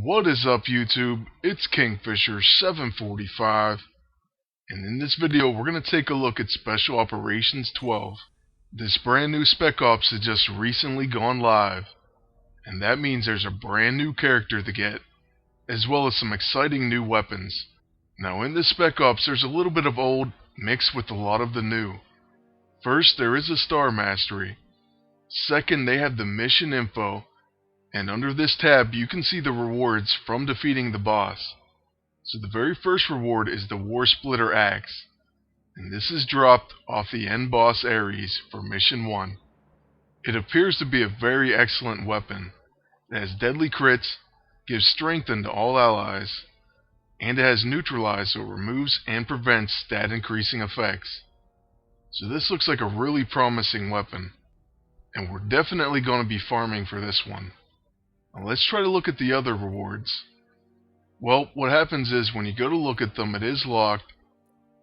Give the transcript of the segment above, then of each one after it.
What is up, YouTube? It's Kingfisher745, and in this video we're going to take a look at Special Operations 12. This brand new Spec Ops has just recently gone live, and that means there's a brand new character to get, as well as some exciting new weapons. Now in this Spec Ops there's a little bit of old mixed with a lot of the new. First, there is a Star Mastery. Second, they have the mission info, and under this tab you can see the rewards from defeating the boss. So the very first reward is the War Splitter Axe, and this is dropped off the end boss Ares for mission 1. It appears to be a very excellent weapon. It has deadly crits, gives strength to all allies, and it has neutralize, so it removes and prevents stat increasing effects. So this looks like a really promising weapon, and we're definitely going to be farming for this one. Now let's try to look at the other rewards. Well, what happens is when you go to look at them, it is locked,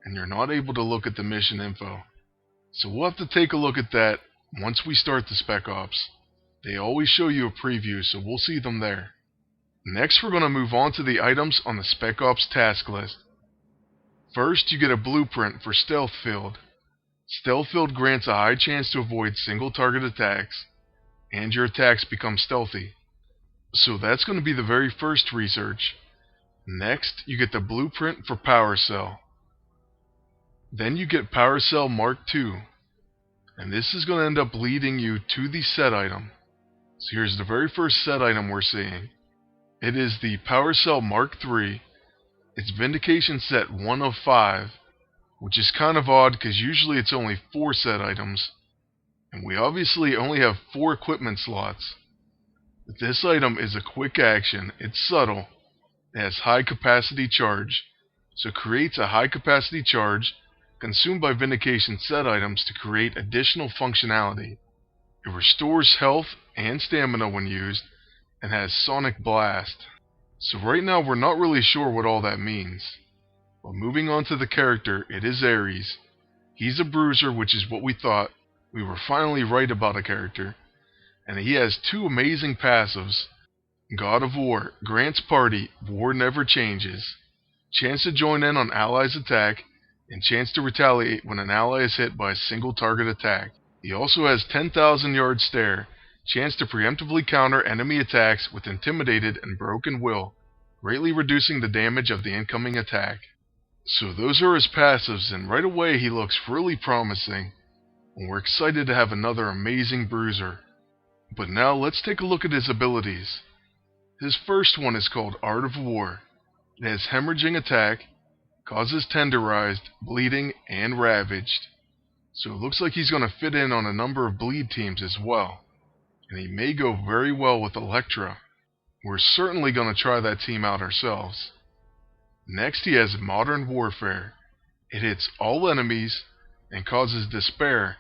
and you're not able to look at the mission info. So we'll have to take a look at that once we start the Spec Ops. They always show you a preview, so we'll see them there. Next, we're going to move on to the items on the Spec Ops task list. First, you get a blueprint for Stealth Field. Stealth Field grants a high chance to avoid single target attacks, and your attacks become stealthy. So that's going to be the very first research. Next, you get the blueprint for Power Cell. Then you get Power Cell Mark II, and this is going to end up leading you to the set item. So here's the very first set item we're seeing. It is the Power Cell Mark III. It's Vindication set 1 of 5, which is kind of odd because usually it's only 4 set items, and we obviously only have 4 equipment slots. But this item is a quick action, it's subtle, it has high capacity charge, so it creates a high capacity charge consumed by Vindication set items to create additional functionality. It restores health and stamina when used, and has Sonic Blast. So right now we're not really sure what all that means. But moving on to the character, it is Ares. He's a bruiser, which is what we thought. We were finally right about a character. And he has 2 amazing passives. God of War grants party, war never changes. Chance to join in on allies' attack, and chance to retaliate when an ally is hit by a single target attack. He also has 10,000 yard stare, chance to preemptively counter enemy attacks with intimidated and broken will, greatly reducing the damage of the incoming attack. So those are his passives, and right away he looks really promising, and we're excited to have another amazing bruiser. But now let's take a look at his abilities. His first one is called Art of War. It has hemorrhaging attack, causes tenderized, bleeding, and ravaged. So it looks like he's going to fit in on a number of bleed teams as well. And he may go very well with Electra. We're certainly going to try that team out ourselves. Next, he has Modern Warfare. It hits all enemies and causes despair,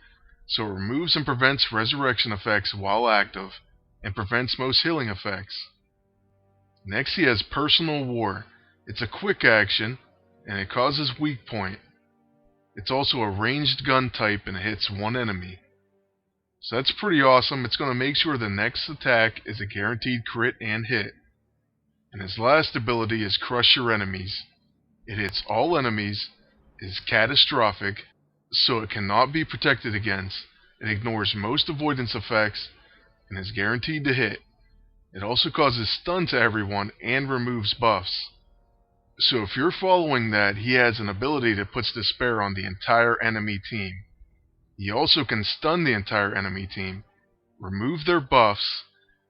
so it removes and prevents resurrection effects while active, and prevents most healing effects. Next, he has Personal War. It's a quick action, and it causes weak point. It's also a ranged gun type and it hits 1 enemy. So that's pretty awesome. It's going to make sure the next attack is a guaranteed crit and hit. And his last ability is Crush Your Enemies. It hits all enemies, is catastrophic, so it cannot be protected against. It ignores most avoidance effects, and is guaranteed to hit. It also causes stun to everyone and removes buffs. So if you're following that, he has an ability that puts despair on the entire enemy team. He also can stun the entire enemy team, remove their buffs,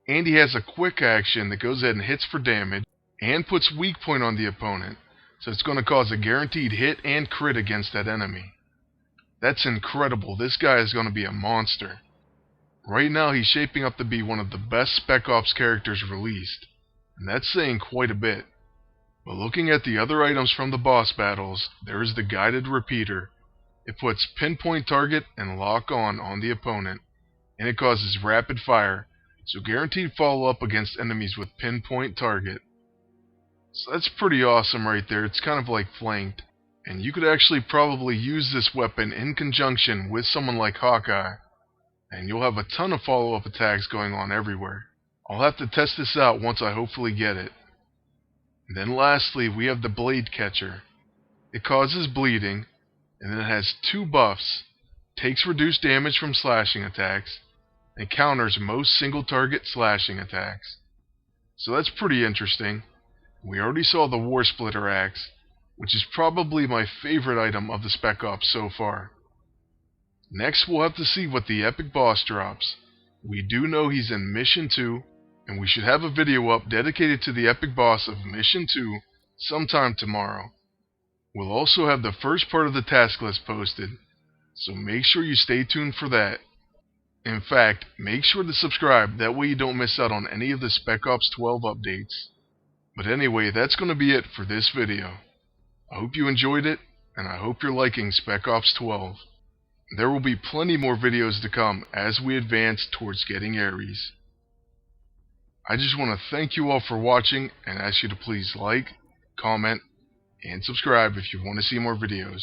and he has a quick action that goes ahead and hits for damage, and puts weak point on the opponent, so it's going to cause a guaranteed hit and crit against that enemy. That's incredible. This guy is going to be a monster. Right now he's shaping up to be one of the best Spec Ops characters released, and that's saying quite a bit. But looking at the other items from the boss battles, there is the Guided Repeater. It puts pinpoint target and lock on the opponent, and it causes rapid fire, so guaranteed follow up against enemies with pinpoint target. So that's pretty awesome right there. It's kind of like flanked, and you could actually probably use this weapon in conjunction with someone like Hawkeye, and you'll have a ton of follow-up attacks going on everywhere. I'll have to test this out once I hopefully get it. And then lastly, we have the Blade Catcher. It causes bleeding, and then it has 2 buffs, takes reduced damage from slashing attacks, and counters most single target slashing attacks. So that's pretty interesting. We already saw the War Splitter Axe, which is probably my favorite item of the Spec Ops so far. Next we'll have to see what the epic boss drops. We do know he's in Mission 2, and we should have a video up dedicated to the epic boss of Mission 2 sometime tomorrow. We'll also have the first part of the task list posted, so make sure you stay tuned for that. In fact, make sure to subscribe, that way you don't miss out on any of the Spec Ops 12 updates. But anyway, that's going to be it for this video. I hope you enjoyed it, and I hope you're liking Spec Ops 12. There will be plenty more videos to come as we advance towards getting Ares. I just want to thank you all for watching and ask you to please like, comment, and subscribe if you want to see more videos.